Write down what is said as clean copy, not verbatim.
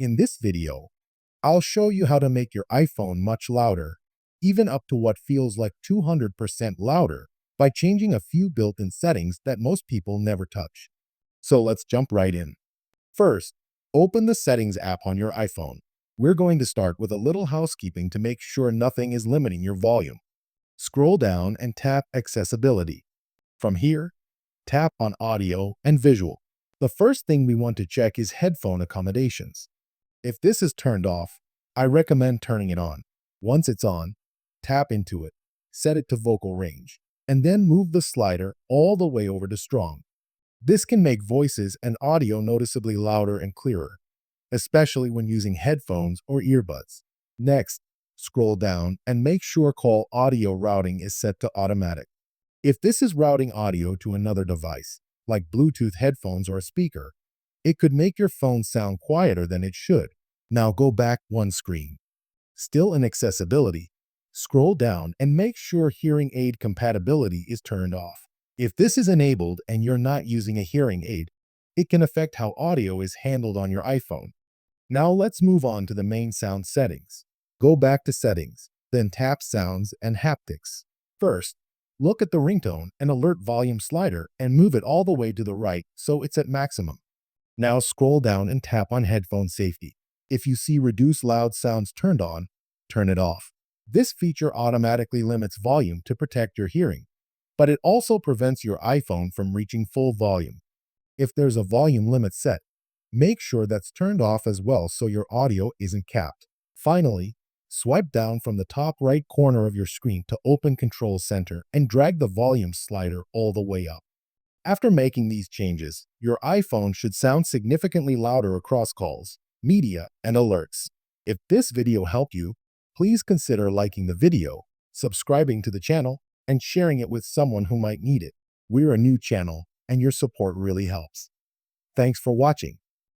In this video, I'll show you how to make your iPhone much louder, even up to what feels like 200% louder, by changing a few built-in settings that most people never touch. So let's jump right in. First, open the Settings app on your iPhone. We're going to start with a little housekeeping to make sure nothing is limiting your volume. Scroll down and tap Accessibility. From here, tap on Audio and Visual. The first thing we want to check is headphone accommodations. If this is turned off, I recommend turning it on. Once it's on, tap into it, set it to vocal range, and then move the slider all the way over to strong. This can make voices and audio noticeably louder and clearer, especially when using headphones or earbuds. Next, scroll down and make sure Call Audio routing is set to automatic. If this is routing audio to another device, like Bluetooth headphones or a speaker, it could make your phone sound quieter than it should. Now go back one screen. Still in Accessibility, scroll down and make sure hearing aid compatibility is turned off. If this is enabled and you're not using a hearing aid, it can affect how audio is handled on your iPhone. Now let's move on to the main sound settings. Go back to Settings, then tap Sounds and Haptics. First, look at the ringtone and alert volume slider and move it all the way to the right so it's at maximum. Now scroll down and tap on Headphone Safety. If you see Reduce Loud Sounds turned on, turn it off. This feature automatically limits volume to protect your hearing, but it also prevents your iPhone from reaching full volume. If there's a volume limit set, make sure that's turned off as well so your audio isn't capped. Finally, swipe down from the top right corner of your screen to open Control Center and drag the volume slider all the way up. After making these changes, your iPhone should sound significantly louder across calls, media, and alerts. If this video helped you, please consider liking the video, subscribing to the channel, and sharing it with someone who might need it. We're a new channel, and your support really helps. Thanks for watching.